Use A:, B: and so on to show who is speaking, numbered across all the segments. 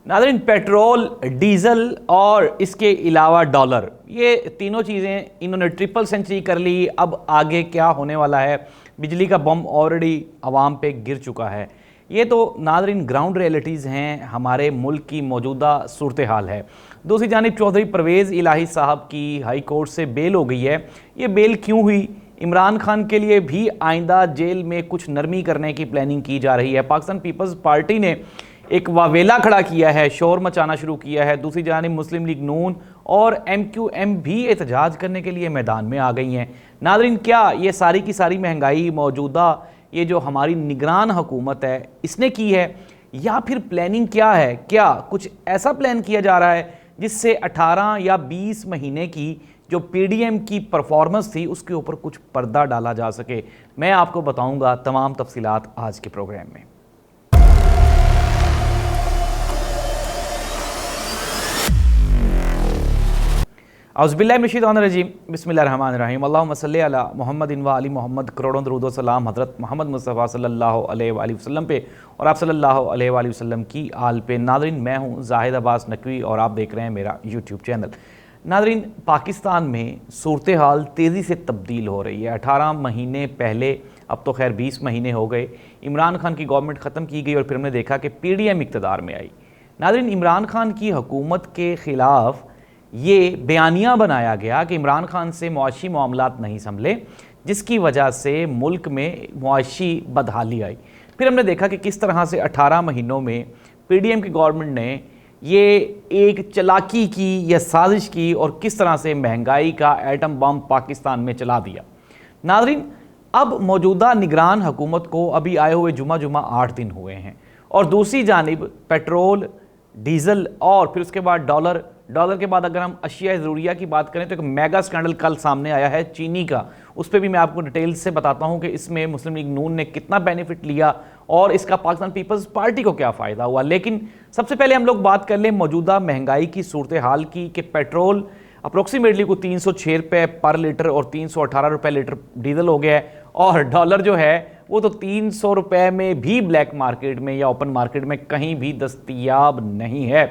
A: नाज़रीन, petrol, diesel और इसके अलावा डॉलर, ये तीनों चीज़ें इन्होंने ट्रिपल सेंचुरी कर ली। अब आगे क्या होने वाला है? बिजली का बम ऑलरेडी आवाम पे गिर चुका है। ये तो नाज़रीन ग्राउंड रियलिटीज़ हैं, हमारे मुल्क की मौजूदा सूरत हाल है। दूसरी जानिब चौधरी परवेज़ इलाही साहब की हाई कोर्ट से बेल हो गई है। ये बेल क्यों हुई? इमरान खान के लिए भी आइंदा जेल में कुछ नरमी करने की प्लानिंग की जा रही है। पाकिस्तान पीपल्स पार्टी ने एक वावेला खड़ा किया है, शोर मचाना शुरू किया है। दूसरी जानिब मुस्लिम लीग नून और MQM भी एहतजाज करने के लिए मैदान में आ गई हैं। नाज़रीन, क्या ये सारी की सारी महंगाई मौजूदा ये जो हमारी निगरान हुकूमत है इसने की है, या फिर प्लानिंग क्या है? क्या कुछ ऐसा प्लान किया जा रहा है जिससे 18 या 20 महीने की जो PDM की परफॉर्मेंस थी उसके ऊपर कुछ पर्दा डाला जा सके? मैं आपको बताऊंगा तमाम तफसीलात आज के प्रोग्राम में। औज़ुबिल्लाहिमिनश्शैतानिर्रजीम, बिस्मिल्लाहिर्रहमानिर्रहीम, अल्लाहुम्मा सल्लि अला मुहम्मदिन व आलि मुहम्मद। करोड़ों दरूद व सलाम हज़रत मोहम्मद मुस्तफ़ा सल्लल्लाहु अलैहि वसल्लम पे और आप सल्लल्लाहु अलैहि वसल्लम की आल पे। नाज़रीन, मैं हूँ ज़ाहिद अब्बास नकवी और आप देख रहे हैं मेरा YouTube चैनल। नाज़रीन, पाकिस्तान में सूरत हाल तेज़ी से तब्दील हो रही है। 18 महीने पहले, अब तो खैर 20 महीने हो गए, इमरान खान की गवर्नमेंट ख़त्म की गई और फिर हमने देखा कि PDM इक़्तिदार में आई। नाज़रीन, इमरान खान की हुकूमत के ख़िलाफ़ ये बयानिया बनाया गया कि इमरान खान से मुआशी मामलात नहीं संभले, जिसकी वजह से मुल्क में मुआशी बदहाली आई। फिर हमने देखा कि किस तरह से 18 महीनों में PDM की गवर्नमेंट ने ये एक चालाकी की या साजिश की और किस तरह से महंगाई का एटम बम पाकिस्तान में चला दिया। नाज़रीन, अब मौजूदा निगरान हुकूमत को अभी आए हुए जुमा 8 दिन हुए हैं और दूसरी जानिब पेट्रोल, डीज़ल और फिर उसके बाद डॉलर के बाद अगर हम अशिया ज़रूरिया की बात करें तो एक मेगा स्कैंडल कल सामने आया है चीनी का। उस पर भी मैं आपको डिटेल से बताता हूं कि इसमें मुस्लिम लीग नून ने कितना बेनिफिट लिया और इसका पाकिस्तान पीपल्स पार्टी को क्या फ़ायदा हुआ। लेकिन सबसे पहले हम लोग बात कर लें मौजूदा महंगाई की सूरत हाल की कि पेट्रोल अप्रोक्सीमेटली को 306 रुपये पर लीटर और 318 रुपये लीटर डीजल हो गया है, और डॉलर जो है वो तो 300 रुपये में भी ब्लैक मार्केट में या ओपन मार्केट में कहीं भी दस्तयाब नहीं है।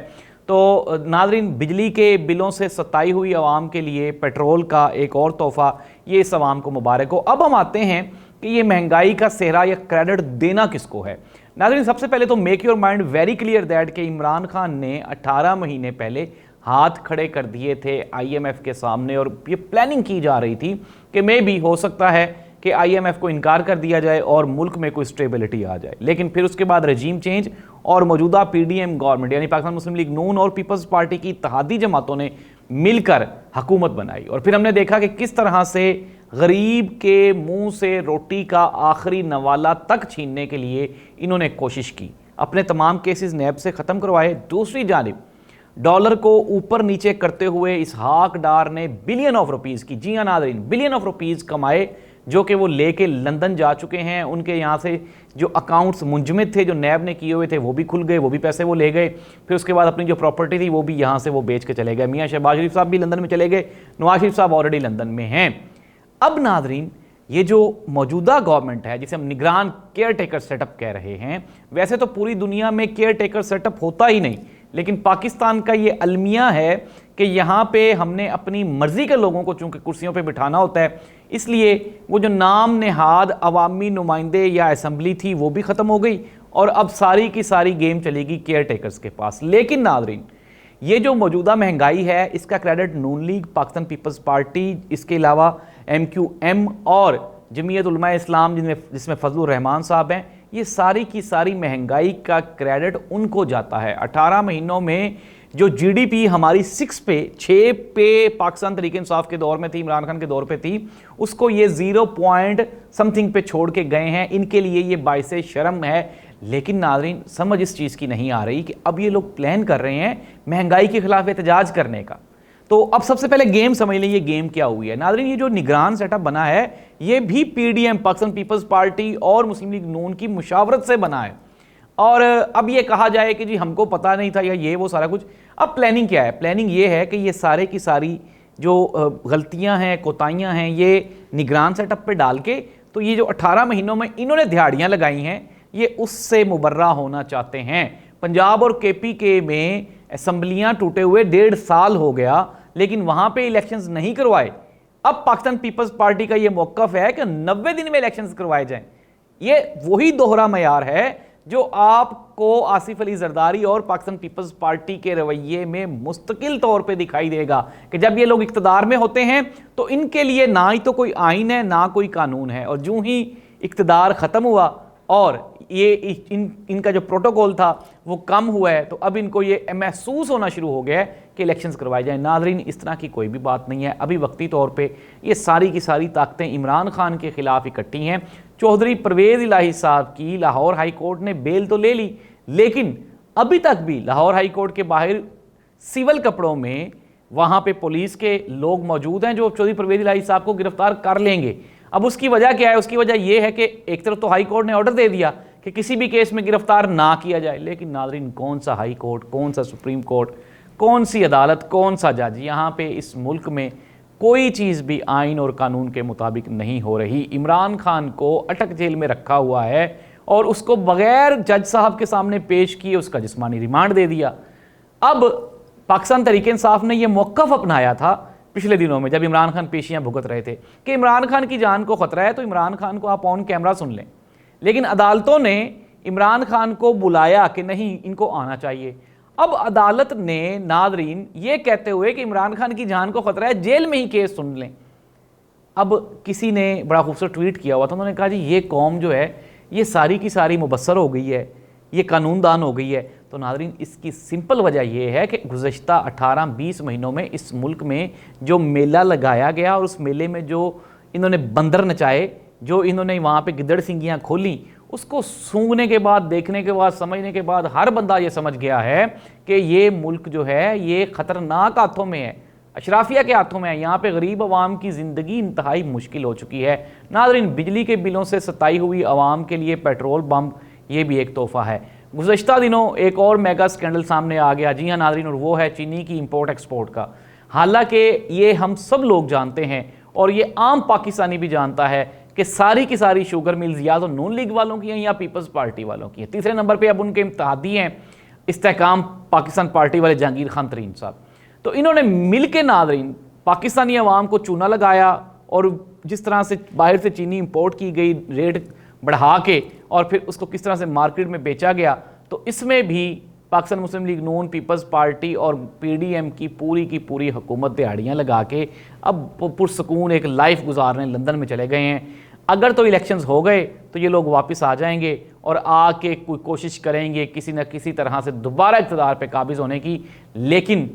A: तो नाज़रीन, बिजली के बिलों से सताई हुई आवाम के लिए पेट्रोल का एक और तोहफ़ा, ये इस आवाम को मुबारक हो। अब हम आते हैं कि ये महंगाई का सेहरा या क्रेडिट देना किसको है। नाज़रीन, सबसे पहले तो make your mind very clear that कि इमरान खान ने 18 महीने पहले हाथ खड़े कर दिए थे IMF के सामने और ये प्लानिंग की जा रही थी कि मे भी हो सकता है कि IMF को इनकार कर दिया जाए और मुल्क में कोई स्टेबिलिटी आ जाए। लेकिन फिर उसके बाद रजीम चेंज और मौजूदा PDM गवर्नमेंट यानी पाकिस्तान मुस्लिम लीग नून और पीपल्स पार्टी की इत्तेहादी जमातों ने मिलकर हुकूमत बनाई और फिर हमने देखा कि किस तरह से गरीब के मुंह से रोटी का आखिरी नवाला तक छीनने के लिए इन्होंने कोशिश की। अपने तमाम केसेस नैब से ख़त्म करवाए। दूसरी जानिब डॉलर को ऊपर नीचे करते हुए इसहाक डार ने बिलियन ऑफ रुपीज़ की, जी हाँ नाज़रीन, बिलियन ऑफ रुपीज़ कमाए, जो कि वो लेके लंदन जा चुके हैं। उनके यहाँ से जो अकाउंट्स मुंजमद थे जो नैब ने किए हुए थे वो भी खुल गए, वो भी पैसे वो ले गए। फिर उसके बाद अपनी जो प्रॉपर्टी थी वो भी यहाँ से वो बेच के चले गए। मियाँ शहबाज शरीफ साहब भी लंदन में चले गए, नवाज शरीफ साहब ऑलरेडी लंदन में हैं। अब नाज़रीन, ये जो मौजूदा गवर्नमेंट है जिसे हम निगरान केयर टेकर सेटअप कह रहे हैं, वैसे तो पूरी दुनिया में केयर टेकर सेटअप होता ही नहीं, लेकिन पाकिस्तान का ये अलमिया है कि यहाँ पे हमने अपनी मर्जी के लोगों को चूंकि कुर्सियों पे बिठाना होता है, इसलिए वो जो नाम नेहाद अवामी नुमाइंदे या असम्बली थी वो भी ख़त्म हो गई और अब सारी की सारी गेम चलेगी केयर टेकर्स के पास। लेकिन नाज़रीन, ये जो मौजूदा महंगाई है इसका क्रेडिट नून लीग, पाकिस्तान पीपल्स पार्टी, इसके अलावा MQM और जमीयत उलमा इस्लाम जिसमें फजलुर रहमान साहब हैं, ये सारी की सारी महंगाई का क्रेडिट उनको जाता है। 18 महीनों में जो GDP हमारी 6 पे पाकिस्तान तरीके इंसाफ के दौर में थी, इमरान खान के दौर पे थी, उसको ये 0 पॉइंट समथिंग पे छोड़ के गए हैं। इनके लिए ये बाइसे शर्म है। लेकिन नाज़रीन, समझ इस चीज़ की नहीं आ रही कि अब ये लोग प्लान कर रहे हैं महंगाई के खिलाफ एहतजाज करने का। तो अब सबसे पहले गेम समझ लें, ये गेम क्या हुई है। नाज़रीन, ये जो निगरान सेटअप बना है ये भी PDM पाकिस्तान पीपल्स पार्टी और मुस्लिम लीग नून की मुशावरत से बना है। और अब ये कहा जाए कि जी हमको पता नहीं था या ये वो सारा कुछ, अब प्लानिंग क्या है? प्लानिंग ये है कि ये सारे की सारी जो गलतियां हैं, कोताहियां हैं, ये निगरान सेटअप पे डाल के, तो ये जो 18 महीनों में इन्होंने दिहाड़ियां लगाई हैं ये उससे मुबर्रा होना चाहते हैं। पंजाब और KPK में असम्बलियां टूटे हुए 1.5 साल हो गया, लेकिन वहां पे इलेक्शंस नहीं करवाए। अब पाकिस्तान पीपल्स पार्टी का यह मौकफ है कि 90 दिन में इलेक्शंस करवाए जाएं। ये वही दोहरा मयार है जो आपको आसिफ अली जरदारी और पाकिस्तान पीपल्स पार्टी के रवैये में मुस्तकिल तौर पे दिखाई देगा कि जब ये लोग इख्तिदार में होते हैं तो इनके लिए ना ही तो कोई आइन है ना कोई कानून है, और जो ही इख्तिदार ख़त्म हुआ और ये इनका जो प्रोटोकॉल था वो कम हुआ है, तो अब इनको ये महसूस होना शुरू हो गया है कि इलेक्शंस करवाए जाएं। नाज़रीन, इस तरह की कोई भी बात नहीं है। अभी वक्ती तौर पे ये सारी की सारी ताकतें इमरान खान के खिलाफ इकट्ठी हैं। चौधरी परवेज़ इलाही साहब की लाहौर हाई कोर्ट ने बेल तो ले ली, लेकिन अभी तक भी लाहौर हाई कोर्ट के बाहर सिविल कपड़ों में वहाँ पे पुलिस के लोग मौजूद हैं जो चौधरी परवेज़ इलाही साहब को गिरफ्तार कर लेंगे। अब उसकी वजह क्या है? उसकी वजह यह है कि एक तरफ तो हाई कोर्ट ने ऑर्डर दे दिया कि किसी भी केस में गिरफ्तार ना किया जाए, लेकिन नाज़रीन, कौन सा हाई कोर्ट, कौन सा सुप्रीम कोर्ट, कौन सी अदालत, कौन सा जज, यहाँ पे इस मुल्क में कोई चीज़ भी आइन और कानून के मुताबिक नहीं हो रही। इमरान खान को अटक जेल में रखा हुआ है और उसको बगैर जज साहब के सामने पेश किए उसका जिस्मानी रिमांड दे दिया। अब पाकिस्तान तहरीक इंसाफ ने यह मौक़िफ़ अपनाया था पिछले दिनों में जब इमरान खान पेशियां भुगत रहे थे कि इमरान खान की जान को ख़तरा है तो इमरान खान को आप ऑन कैमरा सुन लें, लेकिन अदालतों ने इमरान खान को बुलाया कि नहीं, इनको आना चाहिए। अब अदालत ने, नादरीन, ये कहते हुए कि इमरान खान की जान को ख़तरा है, जेल में ही केस सुन लें। अब किसी ने बड़ा खूबसूरत ट्वीट किया हुआ था, उन्होंने कहा जी ये कौम जो है ये सारी की सारी मुबस्सर हो गई है, ये कानूनदान हो गई है। तो नादरीन, इसकी सिंपल वजह यह है कि गुज़श्ता 18-20 महीनों में इस मुल्क में जो मेला लगाया गया और उस मेले में जो इन्होंने बंदर नचाए, जो इन्होंने वहाँ पे गिद्दड़ सिंगियाँ खोली, उसको सूंघने के बाद, देखने के बाद, समझने के बाद हर बंदा ये समझ गया है कि ये मुल्क जो है ये ख़तरनाक हाथों में है, अशराफिया के हाथों में है। यहाँ पे गरीब आवाम की ज़िंदगी इंतहाई मुश्किल हो चुकी है। नादरीन, बिजली के बिलों से सताई हुई आवाम के लिए पेट्रोल बम ये भी एक तोहफ़ा है। गुज़श्ता दिनों एक और मेगा स्कैंडल सामने आ गया, जी हाँ नादरीन, और वो है चीनी की इंपोर्ट एक्सपोर्ट का। हालांकि ये हम सब लोग जानते हैं और ये आम पाकिस्तानी भी जानता है कि सारी की सारी शुगर मिल्स या तो नून लीग वालों की हैं या पीपल्स पार्टी वालों की हैं। तीसरे नंबर पे अब उनके इम्तिहादी हैं इस्तेहकाम पाकिस्तान पार्टी वाले जहांगीर खान तरीन साहब। तो इन्होंने मिल के नादरीन पाकिस्तानी अवाम को चूना लगाया और जिस तरह से बाहर से चीनी इंपोर्ट की गई रेट बढ़ा के और फिर उसको किस तरह से मार्केट में बेचा गया, तो इसमें भी पाकिस्तान मुस्लिम लीग नून, पीपल्स पार्टी और PDM की पूरी हुकूमत दिहाड़ियाँ लगा के अब पुरसकून एक लाइफ गुजारने लंदन में चले गए हैं। अगर तो इलेक्शंस हो गए तो ये लोग वापस आ जाएंगे और आके कोई कोशिश करेंगे किसी न किसी तरह से दोबारा इक़्तिदार पे काबिज़ होने की। लेकिन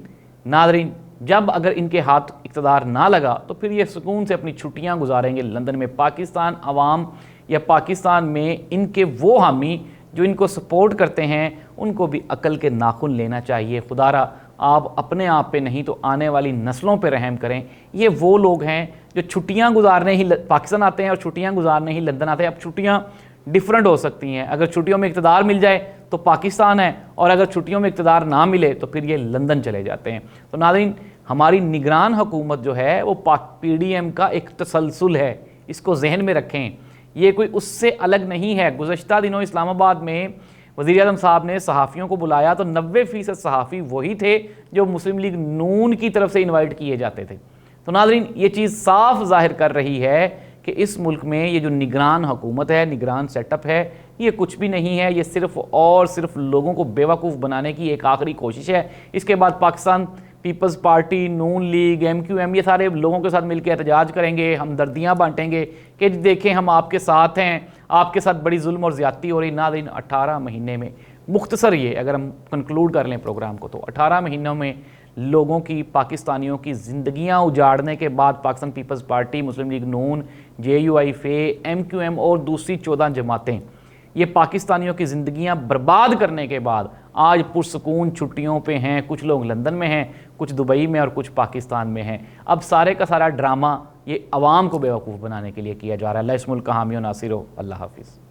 A: नादरीन, जब अगर इनके हाथ इक़्तिदार ना लगा तो फिर ये सुकून से अपनी छुट्टियाँ गुजारेंगे लंदन में। पाकिस्तान अवाम या पाकिस्तान में इनके वो हामी जो इनको सपोर्ट करते हैं उनको भी अकल के नाखून लेना चाहिए। खुदारा आप अपने आप पे नहीं तो आने वाली नस्लों पे रहम करें। ये वो लोग हैं जो छुट्टियां गुजारने ही पाकिस्तान आते हैं और छुट्टियां गुजारने ही लंदन आते हैं। अब छुट्टियां डिफरेंट हो सकती हैं, अगर छुट्टियों में इक़्तिदार मिल जाए तो पाकिस्तान है, और अगर छुट्टियों में इक़्तिदार ना मिले तो फिर ये लंदन चले जाते हैं। तो नाज़रीन, हमारी निगरान हुकूमत जो है वो PDM का एक तसलसल है, इसको जहन में रखें। ये कोई उससे अलग नहीं है। गुज़श्ता दिनों इस्लामाबाद में वज़ीर आज़म साहब ने सहाफ़ियों को बुलाया तो 90% सहाफ़ी वही थे जो मुस्लिम लीग नून की तरफ से इनवाइट किए जाते थे। तो नाज़रीन, ये चीज़ साफ ज़ाहिर कर रही है कि इस मुल्क में ये जो निगरान हुकूमत है, निगरान सेटअप है, ये कुछ भी नहीं है। ये सिर्फ़ और सिर्फ लोगों को बेवकूफ़ बनाने की एक आखिरी कोशिश है। इसके बाद पाकिस्तान पीपल्स पार्टी, नून लीग, MQM ये सारे लोगों के साथ मिलकर एहतजाज करेंगे, हमदर्दियाँ बांटेंगे कि देखें हम आपके साथ हैं, आपके साथ बड़ी जुल्म और ज़्यादती हो रही। नाज़रीन, 18 महीने में, मुख्तसर ये अगर हम कंक्लूड कर लें प्रोग्राम को, तो 18 महीनों में लोगों की, पाकिस्तानियों की ज़िंदगियाँ उजाड़ने के बाद पाकिस्तान पीपल्स पार्टी, मुस्लिम लीग नून, JUIF, MQM और दूसरी 14 जमातें, ये पाकिस्तानियों की ज़िंदगियां बर्बाद करने के बाद आज पुरसकून छुट्टियों पे हैं। कुछ लोग लंदन में हैं, कुछ दुबई में और कुछ पाकिस्तान में हैं। अब सारे का सारा ड्रामा ये अवाम को बेवकूफ़ बनाने के लिए किया जा रहा है। अल्लाह इस मुल्क का हामी और नासिर हो। अल्लाह हाफिज़।